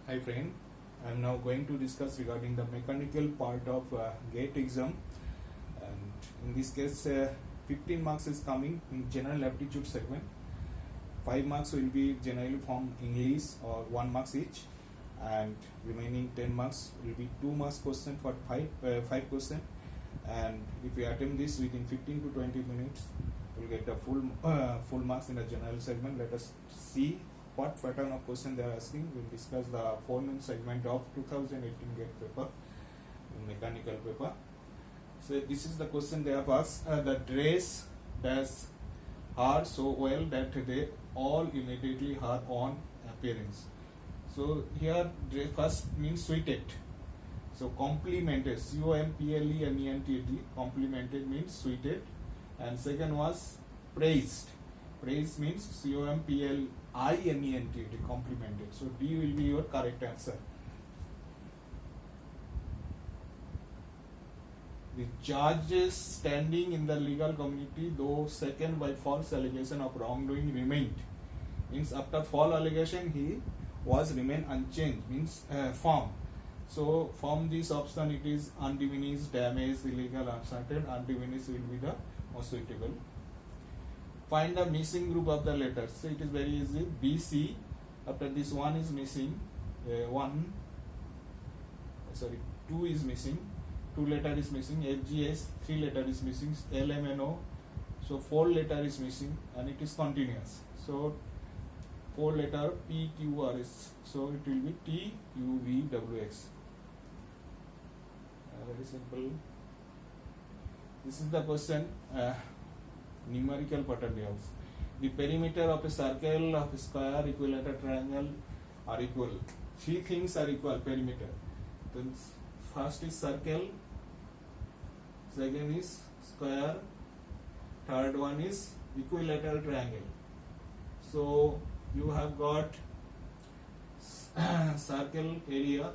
Hi friend, I am now going to discuss regarding the mechanical part of GATE exam, and in this case 15 marks is coming in general aptitude segment. 5 marks will be generally from English or 1 marks each, and remaining 10 marks will be 2 marks question for 5 question, and if we attempt this within 15 to 20 minutes we will get the full marks in the general segment. Let us see what pattern of question they are asking. We will discuss the 4 main segment of 2018 GATE paper, mechanical paper. So this is the question they have asked. The dress does her so well that they all immediately her on appearance. So here dress first means suited. So complimented, COMPLEMENTED, complimented means suited, and second was praised. Praise means COMPLIMENTED, complimented. So D will be your correct answer. The judges standing in the legal community, though second by false allegation of wrongdoing, remained. Means after false allegation he was remain unchanged, means firm. So from this option it is undiminished, damaged, illegal, uncertain. Undiminished will be the most suitable. Find the missing group of the letters. So it is very easy. BC. After this one is missing. 2 is missing. 2 letter is missing. FGS 3 letter is missing. LMNO. So 4 letter is missing, and it is continuous. So 4 letter PQRS. So it will be TUVWX. Very simple. This is the question. Numerical pattern deals. The perimeter of a circle, of a square, equilateral triangle are equal. 3 things are equal perimeter. Then first is circle, second is square, third one is equilateral triangle. So you have got circle area.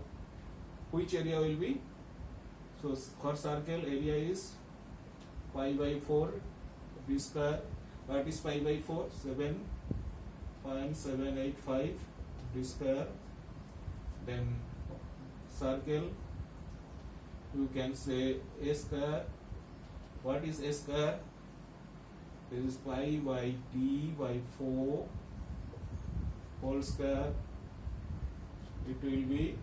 Which area will be? So for circle area is pi by 4 b square. What is pi by 4? 7.785 b square. Then circle, you can say a square. What is a square? This is pi by d by 4 whole square. It will be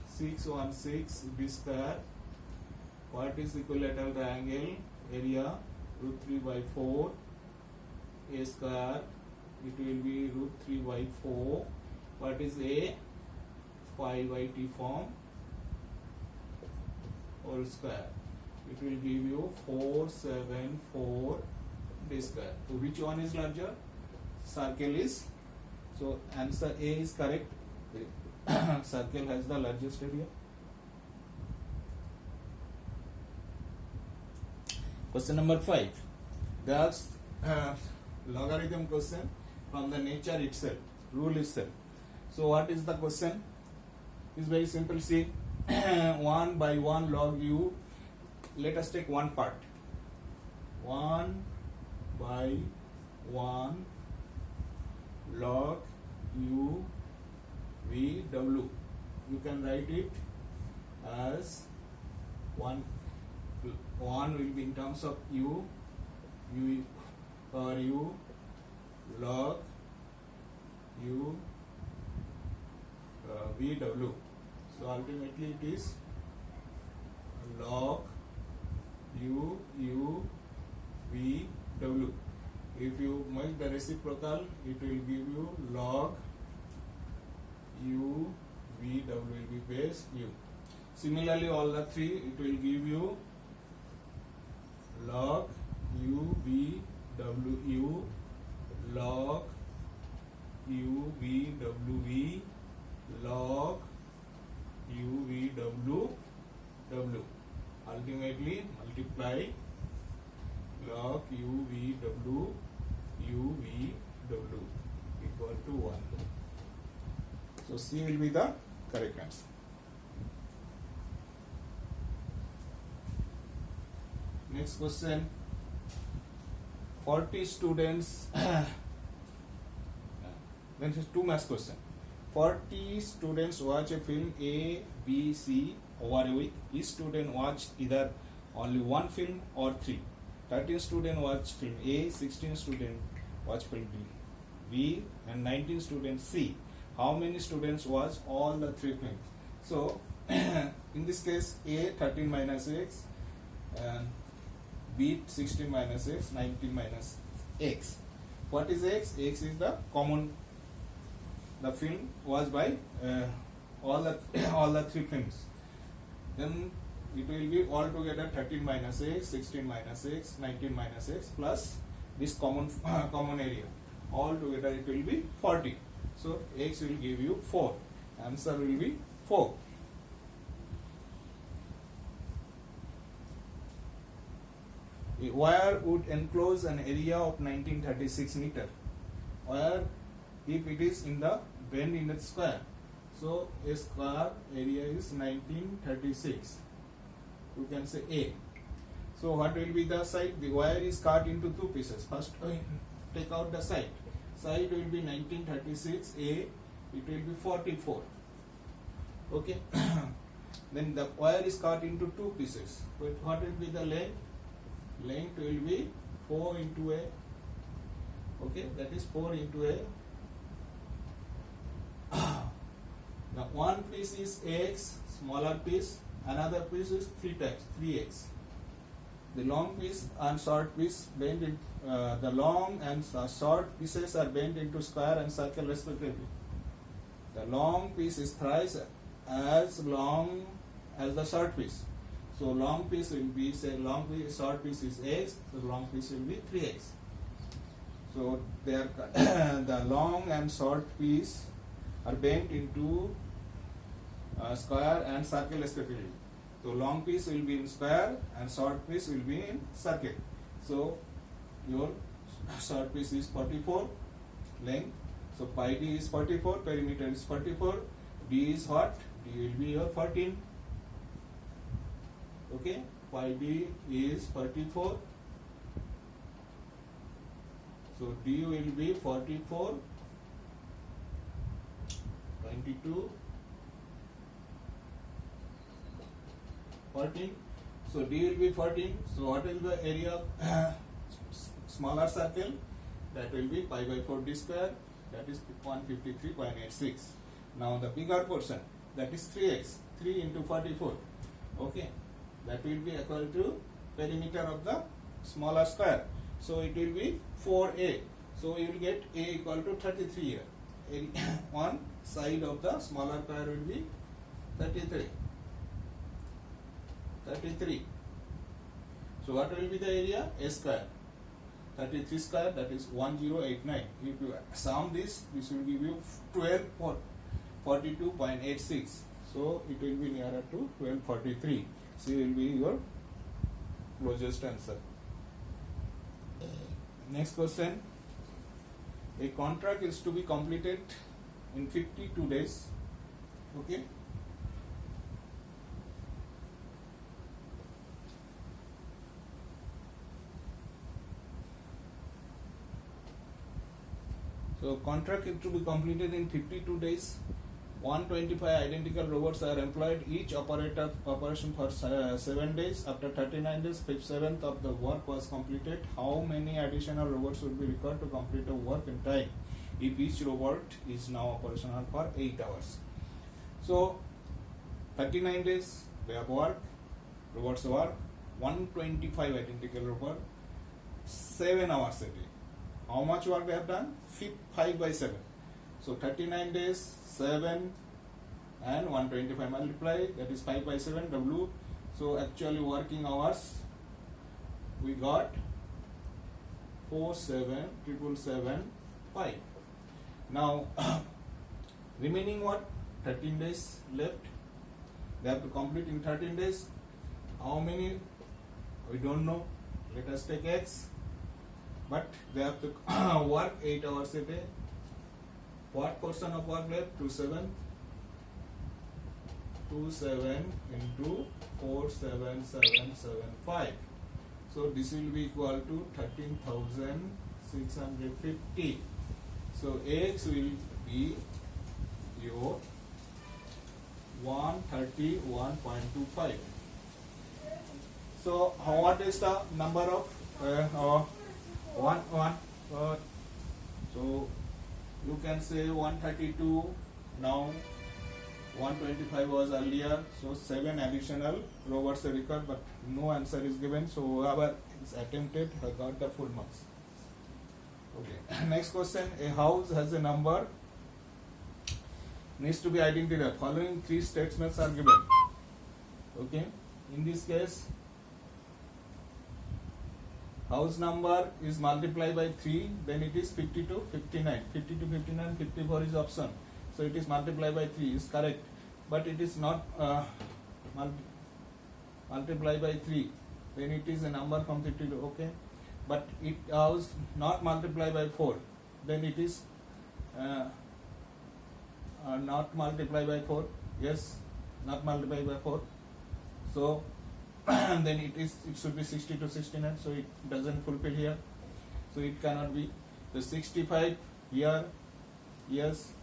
616 b square. What is equilateral triangle? Area √3 by 4 a square. It will be √3 by 4. What is a? Pi by t form whole square. It will give you 474 d square. So which one is larger? Circle is. So answer A is correct. Circle has the largest area. Question number 5. That's logarithm question from the nature itself, rule itself. So what is the question? It's very simple. See, 1 by 1 log u. Let us take one part. 1 by 1 log u v w. You can write it as 1 will be in terms of u for u log u v w. So ultimately it is log u v w. If you make the reciprocal, it will give you log u v w will be base u. Similarly, all the 3 it will give you log u v w u log u v w v log u v w w. Ultimately multiply log u v w equal to 1. So C will be the correct answer. Next question. 40 students. Then it is 2 maths question. 40 students watch a film A, B, C over a week. Each student watched either only one film or 3. 13 students watch film A, 16 students watch film B, and 19 students C. How many students watch all the 3 films? So, in this case, A 13 minus X, and B 16 minus X, 19 minus X. What is X? X is the common. The film was by all the all the 3 films. Then it will be altogether 13 minus X, 16 minus X, 19 minus X plus this common common area. Altogether it will be 40. So X will give you 4. Answer will be 4. A wire would enclose an area of 1936 meter. Wire, if it is in the bend in the square, so a square area is 1936. You can say A. So what will be the side? The wire is cut into 2 pieces. First, take out the side. Side will be 1936 A. It will be 44. Okay. Then the wire is cut into 2 pieces. But what will be the length? Length will be 4 into A. Okay, that is 4 into A. Now one piece is X, smaller piece. Another piece is 3 times 3x. The long piece and short piece bend in, the long and short pieces are bent into square and circle respectively. The long piece is thrice as long as the short piece. So long piece will be, say long piece, short piece is x, the long piece will be 3x. So they are the long and short piece are bent into square and circle respectively. So long piece will be in square and short piece will be in circle. So your short piece is 44 length. So pi d is 44, perimeter is 44. D is what? D will be your 14. Okay, pi d is 44. So D will be 44, 22, 14. So D will be 14. So what is the area of smaller circle? That will be pi by 4 d square. That is 153.86. Now the bigger portion, that is 3x. 3 into 44. Okay, that will be equal to perimeter of the smaller square. So it will be 4a. So you will get a equal to 33 here. One side of the smaller square will be 33. 33. So what will be the area? A square. 33 square, that is 1089. If you sum this will give you 1242.86. So it will be nearer to 1243. C will be your closest answer. Next question. A contract is to be completed in 52 days. Okay. So contract is to be completed in 52 days. 125 identical robots are employed. Each operation for 7 days. After 39 days, 7th of the work was completed. How many additional robots would be required to complete the work in time if each robot is now operational for 8 hours? So 39 days they have work. Robots work. 125 identical robots. 7 hours a day. How much work they have done? 5 by 7. So 39 days, 7 and 125 multiply, that is 5 by 7 W. So actually working hours we got 47775. Now remaining what? 13 days left. They have to complete in 13 days. How many? We don't know. Let us take X. But they have to work 8 hours a day. What portion of work left? 27. 27 into 47775. So this will be equal to 13,650. So X will be 21.25. So what is the number of one? So you can say 132. Now 125 was earlier, so 7 additional rovers are required, but no answer is given. So whoever is attempted has got the full marks. Okay. Next question: a house has a number needs to be identified. Following 3 statements are given. Okay. In this case, house number is multiplied by 3, then it is 50 to 59. 50 to 59, 54 is option. So it is multiplied by 3 is correct, but it is not multiplied by 3. Then it is a number from 52. Okay, but it was not multiplied by 4. Then it is not multiplied by 4. Yes, not multiplied by 4. So then it should be 60 to 69. So it doesn't fulfill here. So it cannot be. The 65 here. Yes.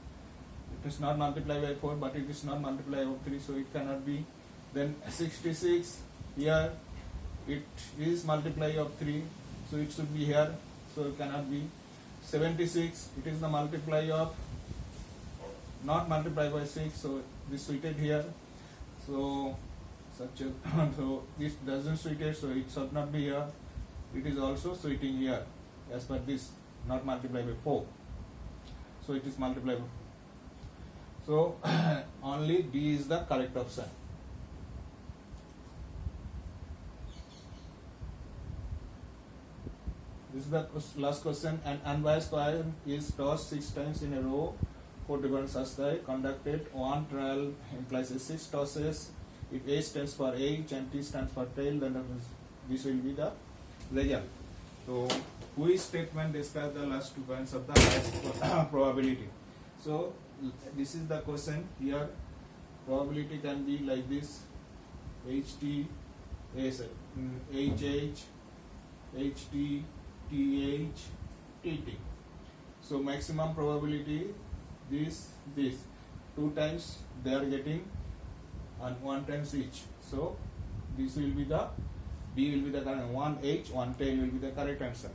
It is not multiplied by 4, but it is not multiplied by 3, so it cannot be. Then 66 here, it is multiplied of 3, so it should be here, so it cannot be. 76, it is the multiply of not multiplied by 6, so this suited here. So so this doesn't suit it, so it should not be here. It is also suiting here, as per this not multiplied by 4, so it is multiplied by 4. So only D is the correct option. This is the last question. An unbiased coin is tossed 6 times in a row. 4 different such conducted. One trial implies 6 tosses. If A stands for H and T stands for tail, then this will be the result. So which statement describes the last 2 points of the highest probability? So this is the question here. Probability can be like this: HT, HH, HT, TH, TT. So maximum probability this 2 times they are getting and 1 times each. So this will be the B will be the correct, 1 H, 1 tail will be the correct answer.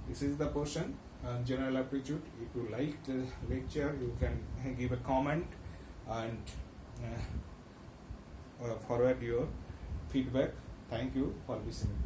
This is the portion. General aptitude. If you like the lecture, you can give a comment and forward your feedback. Thank you for listening.